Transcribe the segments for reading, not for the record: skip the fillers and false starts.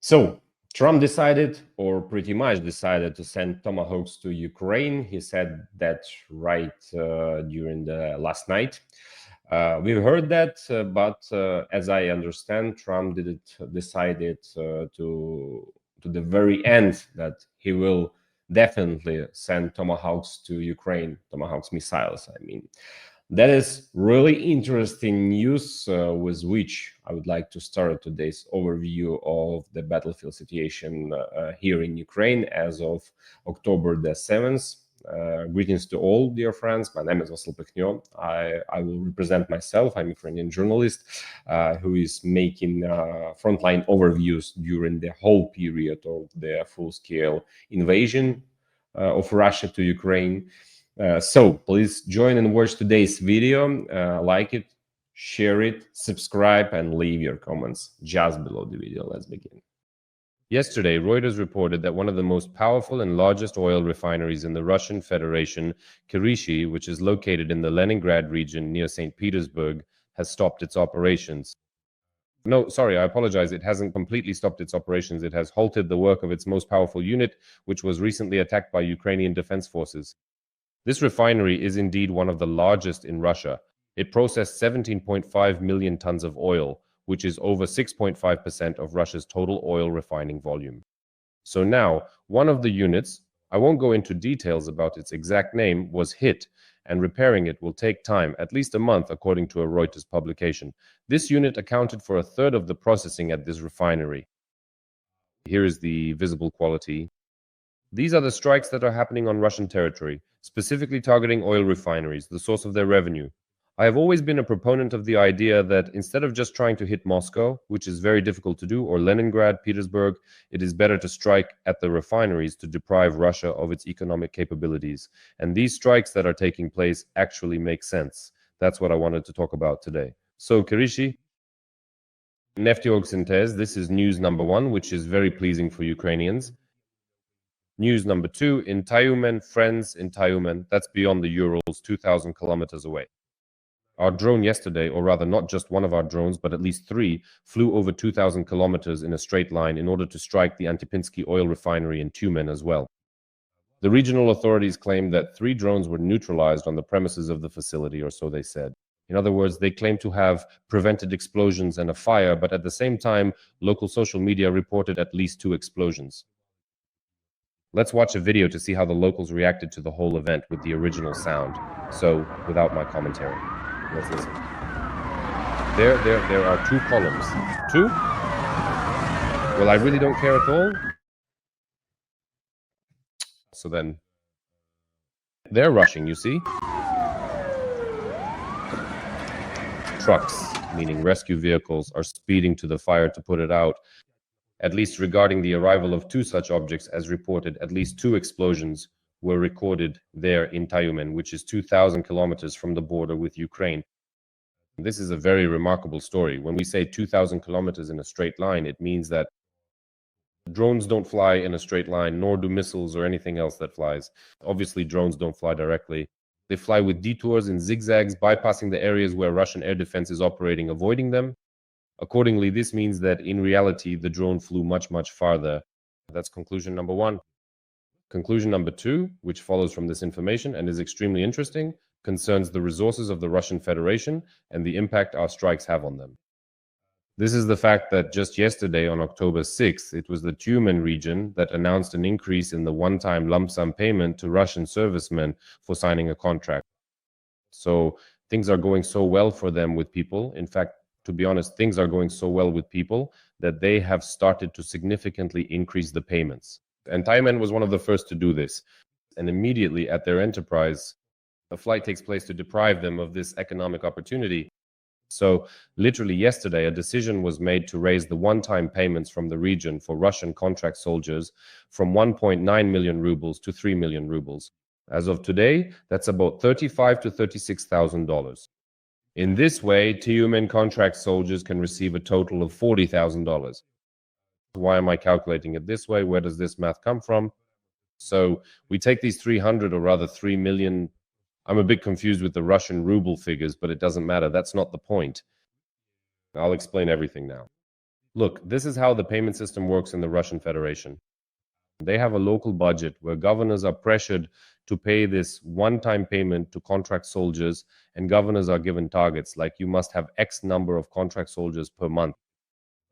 So Trump decided, or pretty much decided, to send Tomahawks to Ukraine. He said that right during the last night. We've heard that, but as I understand, Trump didn't decided to the very end that he will definitely send Tomahawks to Ukraine, Tomahawks missiles, I mean. That is really interesting news with which I would like to start today's overview of the battlefield situation here in Ukraine as of October the 7th. Greetings to all, dear friends. My name is Vasyl Pikhnyo. I will represent myself. I'm a Ukrainian journalist who is making frontline overviews during the whole period of the full-scale invasion of Russia to Ukraine. So please join and watch today's video, like it, share it, subscribe, and leave your comments just below the video. Let's begin. Yesterday, Reuters reported that one of the most powerful and largest oil refineries in the Russian Federation, Kirishi, which is located in the Leningrad region near St. Petersburg, has stopped its operations. No, sorry, I apologize. It hasn't completely stopped its operations. It has halted the work of its most powerful unit, which was recently attacked by Ukrainian defense forces. This refinery is indeed one of the largest in Russia. It processed 17.5 million tons of oil, which is over 6.5% of Russia's total oil refining volume. So now, one of the units, I won't go into details about its exact name, was hit, and repairing it will take time, at least a month, according to a Reuters publication. This unit accounted for a third of the processing at this refinery. Here is the visible quality. These are the strikes that are happening on Russian territory, specifically targeting oil refineries, the source of their revenue. I have always been a proponent of the idea that instead of just trying to hit Moscow, which is very difficult to do, or Leningrad, Petersburg, it is better to strike at the refineries to deprive Russia of its economic capabilities. And these strikes that are taking place actually make sense. That's what I wanted to talk about today. So, Kirishi, Nefteoxyntez, this is news number one, which is very pleasing for Ukrainians. News number two, in Tyumen, friends in Tyumen, that's beyond the Urals, 2,000 kilometers away. Our drone yesterday, or rather not just one of our drones, but at least three, flew over 2,000 kilometers in a straight line in order to strike the Antipinsky oil refinery in Tyumen as well. The regional authorities claimed that 3 drones were neutralized on the premises of the facility, or so they said. In other words, they claim to have prevented explosions and a fire, but at the same time, local social media reported at least 2 explosions. Let's watch a video to see how the locals reacted to the whole event with the original sound. So, without my commentary, let's listen. There are 2 columns. 2? Well, I really don't care at all. So then, they're rushing, you see? Trucks, meaning rescue vehicles, are speeding to the fire to put it out. At least regarding the arrival of 2 such objects, as reported, at least 2 explosions were recorded there in Tyumen, which is 2,000 kilometers from the border with Ukraine. This is a very remarkable story. When we say 2,000 kilometers in a straight line, it means that drones don't fly in a straight line, nor do missiles or anything else that flies. Obviously, drones don't fly directly. They fly with detours and zigzags, bypassing the areas where Russian air defense is operating, avoiding them. Accordingly, this means that in reality, the drone flew much, much farther. That's conclusion number 1. Conclusion number 2, which follows from this information and is extremely interesting, concerns the resources of the Russian Federation and the impact our strikes have on them. This is the fact that just yesterday, on October 6th, it was the Tyumen region that announced an increase in the one-time lump sum payment to Russian servicemen for signing a contract. So things are going so well for them with people. In fact, to be honest, things are going so well with people that they have started to significantly increase the payments. And Tyumen was one of the first to do this. And immediately at their enterprise, a flight takes place to deprive them of this economic opportunity. So literally yesterday, a decision was made to raise the one-time payments from the region for Russian contract soldiers from 1.9 million rubles to 3 million rubles. As of today, that's about $35,000 to $36,000. In this way, Tyumen contract soldiers can receive a total of $40,000. Why am I calculating it this way? Where does this math come from? So we take these 300, or rather 3 million. I'm a bit confused with the Russian ruble figures, but it doesn't matter. That's not the point. I'll explain everything now. Look, this is how the payment system works in the Russian Federation. They have a local budget where governors are pressured to pay this one-time payment to contract soldiers, and governors are given targets like you must have X number of contract soldiers per month.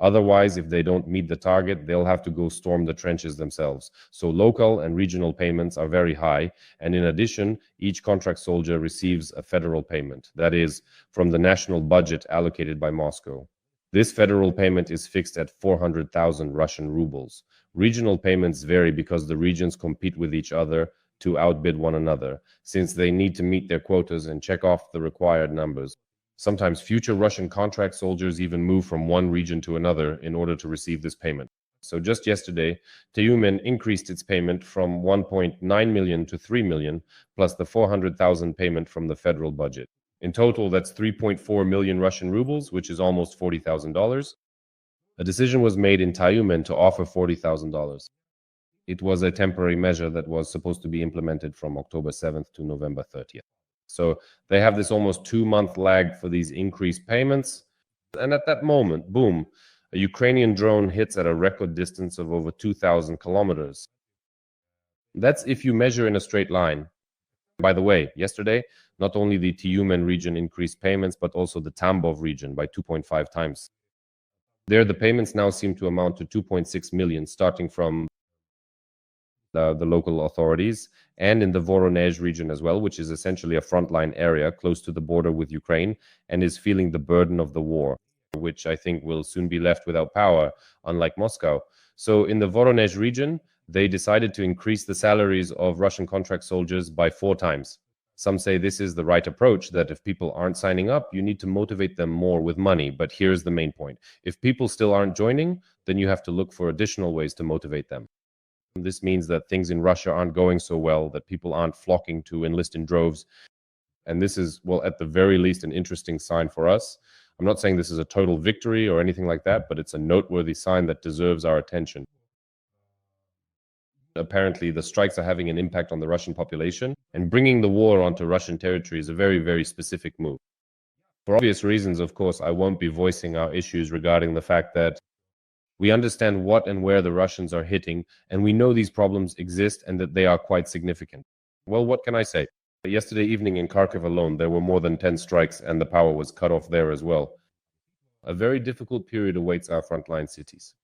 Otherwise, if they don't meet the target, they'll have to go storm the trenches themselves. So local and regional payments are very high. And in addition, each contract soldier receives a federal payment, that is, from the national budget allocated by Moscow. This federal payment is fixed at 400,000 Russian rubles. Regional payments vary because the regions compete with each other to outbid one another, since they need to meet their quotas and check off the required numbers. Sometimes future Russian contract soldiers even move from one region to another in order to receive this payment. So just yesterday, Tyumen increased its payment from 1.9 million to 3 million, plus the 400,000 payment from the federal budget. In total, that's 3.4 million Russian rubles, which is almost $40,000. A decision was made in Tyumen to offer $40,000. It was a temporary measure that was supposed to be implemented from October 7th to November 30th. So they have this almost 2-month lag for these increased payments. And at that moment, boom, a Ukrainian drone hits at a record distance of over 2,000 kilometers. That's if you measure in a straight line. By the way, yesterday, not only the Tyumen region increased payments, but also the Tambov region by 2.5 times. There, the payments now seem to amount to 2.6 million, starting from the local authorities, and in the Voronezh region as well, which is essentially a frontline area close to the border with Ukraine and is feeling the burden of the war, which I think will soon be left without power, unlike Moscow. So in the Voronezh region, they decided to increase the salaries of Russian contract soldiers by 4 times. Some say this is the right approach, that if people aren't signing up, you need to motivate them more with money. But here's the main point. If people still aren't joining, then you have to look for additional ways to motivate them. This means that things in Russia aren't going so well, that people aren't flocking to enlist in droves. And this is, well, at the very least, an interesting sign for us. I'm not saying this is a total victory or anything like that, but it's a noteworthy sign that deserves our attention. Apparently, the strikes are having an impact on the Russian population, and bringing the war onto Russian territory is a very, very specific move. For obvious reasons, of course, I won't be voicing our issues regarding the fact that we understand what and where the Russians are hitting, and we know these problems exist and that they are quite significant. Well, what can I say? Yesterday evening in Kharkiv alone, there were more than 10 strikes, and the power was cut off there as well. A very difficult period awaits our frontline cities.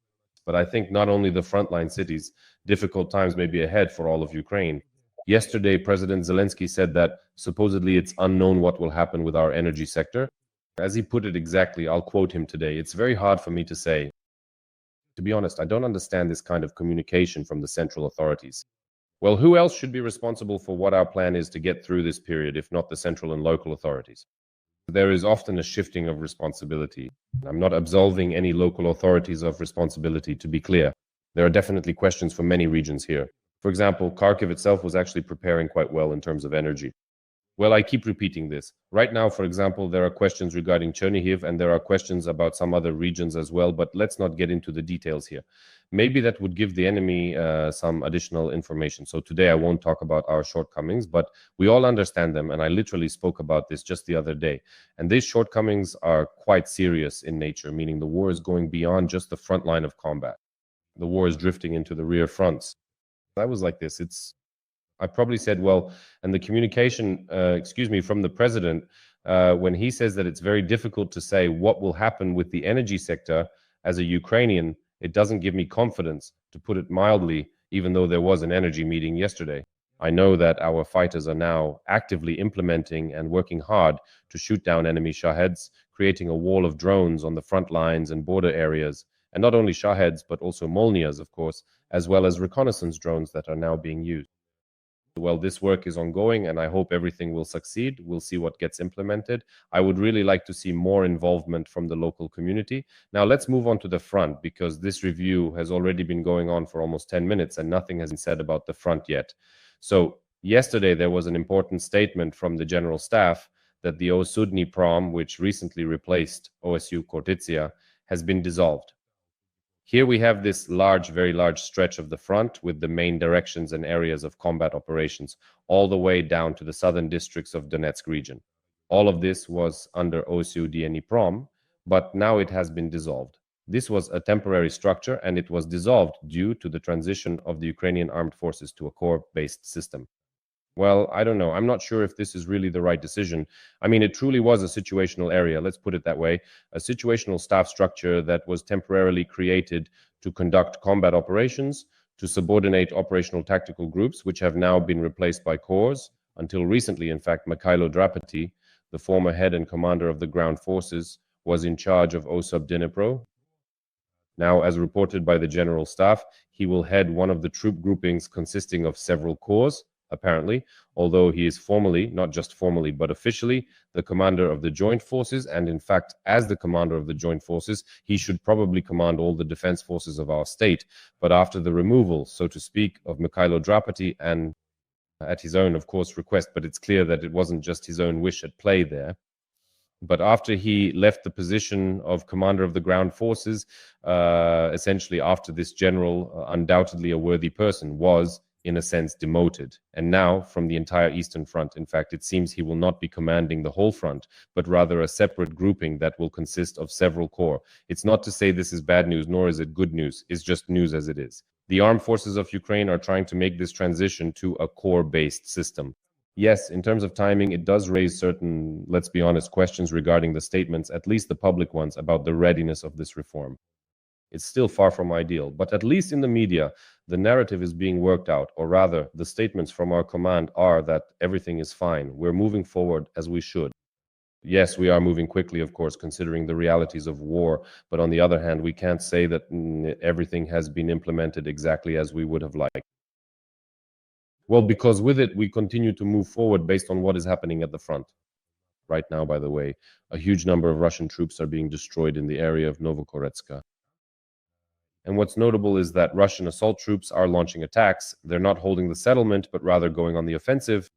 But I think not only the frontline cities, difficult times may be ahead for all of Ukraine. Yesterday, President Zelensky said that supposedly it's unknown what will happen with our energy sector. As he put it exactly, I'll quote him today, "It's very hard for me to say. To be honest, I don't understand this kind of communication from the central authorities." Well, who else should be responsible for what our plan is to get through this period, if not the central and local authorities? There is often a shifting of responsibility. I'm not absolving any local authorities of responsibility, to be clear. There are definitely questions for many regions here. For example, Kharkiv itself was actually preparing quite well in terms of energy. Well, I keep repeating this. Right now, for example, there are questions regarding Chernihiv, and there are questions about some other regions as well, but let's not get into the details here. Maybe that would give the enemy some additional information. So today I won't talk about our shortcomings, but we all understand them, and I literally spoke about this just the other day. And these shortcomings are quite serious in nature, meaning the war is going beyond just the front line of combat. The war is drifting into the rear fronts. I was like this. I probably said, well, and the communication, from the president, when he says that it's very difficult to say what will happen with the energy sector as a Ukrainian, it doesn't give me confidence, to put it mildly, even though there was an energy meeting yesterday. I know that our fighters are now actively implementing and working hard to shoot down enemy Shaheds, creating a wall of drones on the front lines and border areas, and not only Shaheds, but also Molnias, of course, as well as reconnaissance drones that are now being used. Well, this work is ongoing, and I hope everything will succeed. We'll see what gets implemented. I would really like to see more involvement from the local community. Now, let's move on to the front, because this review has already been going on for almost 10 minutes, and nothing has been said about the front yet. So yesterday, there was an important statement from the General Staff that the OSUDNI Prom, which recently replaced OSU Kortitsia, has been dissolved. Here we have this very large stretch of the front with the main directions and areas of combat operations, all the way down to the southern districts of Donetsk region. All of this was under OSU DNI Prom, but now it has been dissolved. This was a temporary structure, and it was dissolved due to the transition of the Ukrainian armed forces to a corps-based system. Well, I don't know. I'm not sure if this is really the right decision. I mean, it truly was a situational area, let's put it that way, a situational staff structure that was temporarily created to conduct combat operations, to subordinate operational tactical groups, which have now been replaced by corps. Until recently, in fact, Mikhailo Drapati, the former head and commander of the ground forces, was in charge of OSUB Dnipro. Now, as reported by the General Staff, he will head one of the troop groupings consisting of several corps, apparently, although he is formally, not just formally, but officially, the commander of the joint forces. And in fact, as the commander of the joint forces, he should probably command all the defense forces of our state. But after the removal, so to speak, of Mikhailo Drapati, and at his own, of course, request, but it's clear that it wasn't just his own wish at play there. But after he left the position of commander of the ground forces, essentially after this general, undoubtedly a worthy person, was, in a sense, demoted. And now, from the entire Eastern Front, in fact, it seems he will not be commanding the whole front, but rather a separate grouping that will consist of several corps. It's not to say this is bad news, nor is it good news. It's just news as it is. The armed forces of Ukraine are trying to make this transition to a corps-based system. Yes, in terms of timing, it does raise certain, let's be honest, questions regarding the statements, at least the public ones, about the readiness of this reform. It's still far from ideal, but at least in the media, the narrative is being worked out, or rather, the statements from our command are that everything is fine. We're moving forward as we should. Yes, we are moving quickly, of course, considering the realities of war, but on the other hand, we can't say that everything has been implemented exactly as we would have liked. Well, because with it, we continue to move forward based on what is happening at the front. Right now, by the way, a huge number of Russian troops are being destroyed in the area of Novokoretska. And what's notable is that Russian assault troops are launching attacks. They're not holding the settlement, but rather going on the offensive.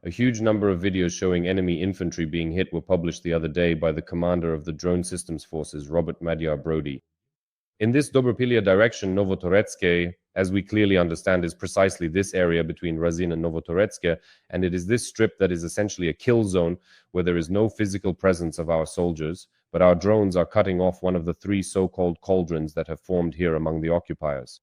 A huge number of videos showing enemy infantry being hit were published the other day by the commander of the Drone Systems Forces, Robert Magyar Brody. In this Dobropilia direction, Novotoretske, as we clearly understand, is precisely this area between Razin and Novotoretske, and it is this strip that is essentially a kill zone where there is no physical presence of our soldiers, but our drones are cutting off one of the three so-called cauldrons that have formed here among the occupiers.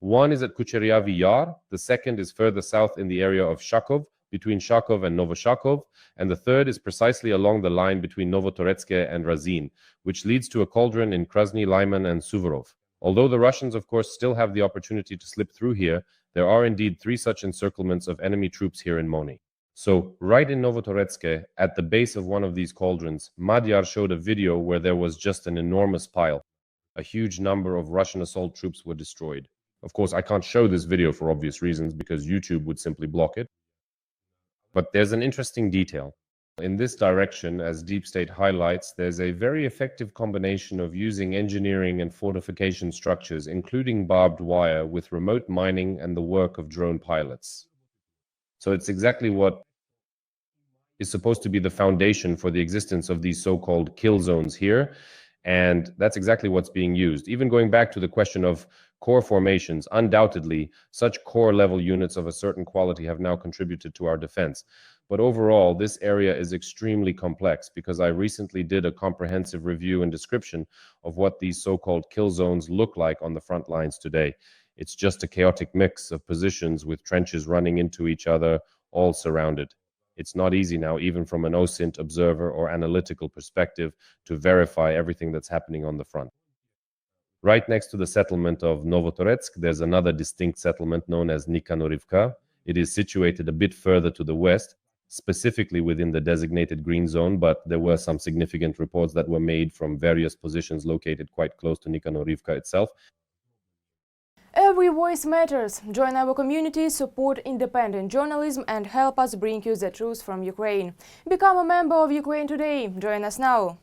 One is at Kucheryavy Yar, the second is further south in the area of Shakov, between Shakov and Novoshakov, and the third is precisely along the line between Novotoretske and Razin, which leads to a cauldron in Krasny Lyman and Suvorov. Although the Russians, of course, still have the opportunity to slip through here, there are indeed three such encirclements of enemy troops here in Moni. So, right in Novotoretske, at the base of one of these cauldrons, Magyar showed a video where there was just an enormous pile. A huge number of Russian assault troops were destroyed. Of course, I can't show this video for obvious reasons because YouTube would simply block it. But there's an interesting detail. In this direction, as Deep State highlights, there's a very effective combination of using engineering and fortification structures, including barbed wire, with remote mining and the work of drone pilots. So it's exactly what is supposed to be the foundation for the existence of these so-called kill zones here. And that's exactly what's being used. Even going back to the question of core formations, undoubtedly, such core level units of a certain quality have now contributed to our defense. But overall, this area is extremely complex because I recently did a comprehensive review and description of what these so-called kill zones look like on the front lines today. It's just a chaotic mix of positions with trenches running into each other, all surrounded. It's not easy now, even from an OSINT observer or analytical perspective, to verify everything that's happening on the front. Right next to the settlement of Novotoretsk, there's another distinct settlement known as Nikanorivka. It is situated a bit further to the west, specifically within the designated green zone, but there were some significant reports that were made from various positions located quite close to Nikanorivka itself. Every voice matters. Join our community, support independent journalism and help us bring you the truth from Ukraine. Become a member of Ukraine Today. Join us now.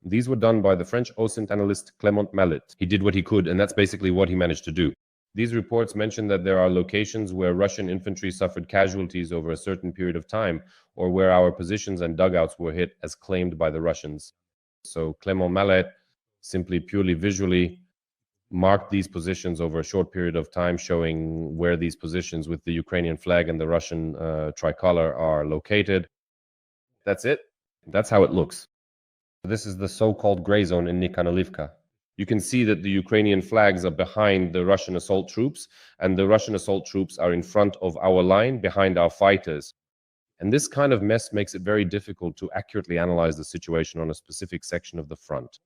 These were done by the French OSINT analyst Clément Mallet. He did what he could, and that's basically what he managed to do. These reports mention that there are locations where Russian infantry suffered casualties over a certain period of time, or where our positions and dugouts were hit as claimed by the Russians. So Clément Mallet simply purely visually marked these positions over a short period of time, showing where these positions with the Ukrainian flag and the Russian tricolor are located. That's it. That's how it looks. This is the so-called gray zone in Nikhanalivka. You can see that the Ukrainian flags are behind the Russian assault troops, and the Russian assault troops are in front of our line, behind our fighters. And this kind of mess makes it very difficult to accurately analyze the situation on a specific section of the front.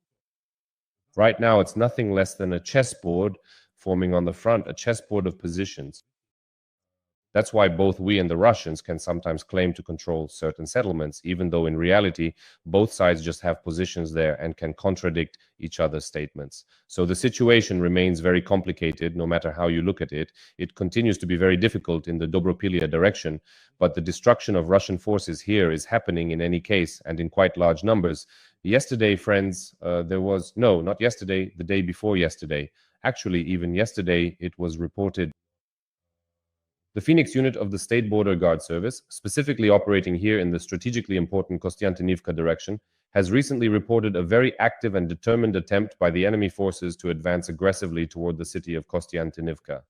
Right now, it's nothing less than a chessboard forming on the front, a chessboard of positions. That's why both we and the Russians can sometimes claim to control certain settlements, even though in reality, both sides just have positions there and can contradict each other's statements. So the situation remains very complicated, no matter how you look at it. It continues to be very difficult in the Dobropilia direction, but the destruction of Russian forces here is happening in any case and in quite large numbers. Yesterday, friends, not yesterday, the day before yesterday. Actually, even yesterday, it was reported the Phoenix unit of the State Border Guard Service, specifically operating here in the strategically important Kostiantynivka direction, has recently reported a very active and determined attempt by the enemy forces to advance aggressively toward the city of Kostiantynivka.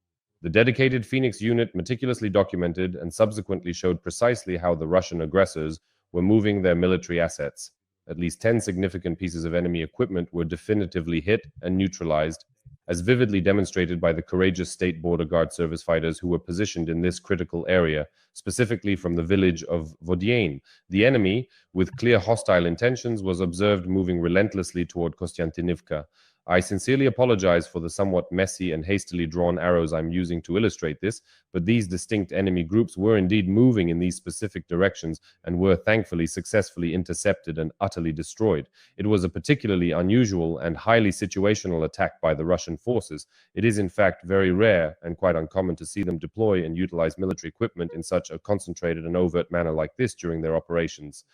The dedicated Phoenix unit meticulously documented and subsequently showed precisely how the Russian aggressors were moving their military assets. At least 10 significant pieces of enemy equipment were definitively hit and neutralized, as vividly demonstrated by the courageous State Border Guard Service fighters who were positioned in this critical area, specifically from the village of Vodiane. The enemy, with clear hostile intentions, was observed moving relentlessly toward Kostiantynivka. I sincerely apologize for the somewhat messy and hastily drawn arrows I'm using to illustrate this, but these distinct enemy groups were indeed moving in these specific directions and were thankfully successfully intercepted and utterly destroyed. It was a particularly unusual and highly situational attack by the Russian forces. It is in fact very rare and quite uncommon to see them deploy and utilize military equipment in such a concentrated and overt manner like this during their operations,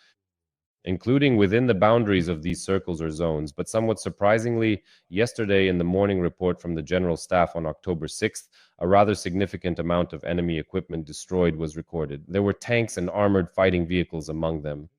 including within the boundaries of these circles or zones. But somewhat surprisingly, yesterday in the morning report from the General Staff on October 6th, a rather significant amount of enemy equipment destroyed was recorded. There were tanks and armored fighting vehicles among them.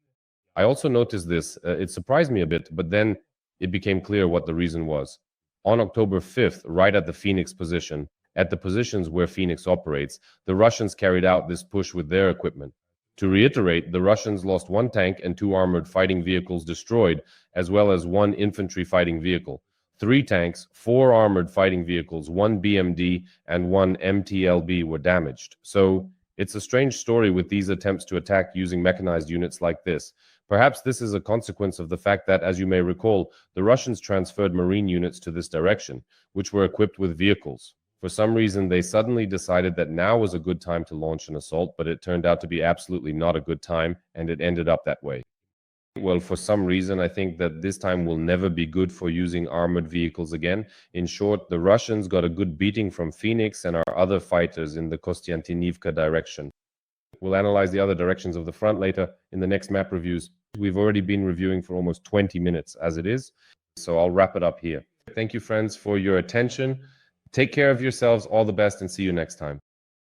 I also noticed this. It surprised me a bit, but then it became clear what the reason was. On October 5th, right at the Phoenix position, at the positions where Phoenix operates, the Russians carried out this push with their equipment. To reiterate, the Russians lost 1 tank and 2 armored fighting vehicles destroyed, as well as 1 infantry fighting vehicle, 3 tanks, 4 armored fighting vehicles, 1 BMD, and 1 MTLB were damaged. So it's a strange story with these attempts to attack using mechanized units like this. Perhaps this is a consequence of the fact that, as you may recall, the Russians transferred marine units to this direction, which were equipped with vehicles. For some reason, they suddenly decided that now was a good time to launch an assault, but it turned out to be absolutely not a good time, and it ended up that way. Well, for some reason, I think that this time will never be good for using armored vehicles again. In short, the Russians got a good beating from Phoenix and our other fighters in the Kostiantynivka direction. We'll analyze the other directions of the front later in the next map reviews. We've already been reviewing for almost 20 minutes as it is, so I'll wrap it up here. Thank you, friends, for your attention. Take care of yourselves. All the best, and see you next time.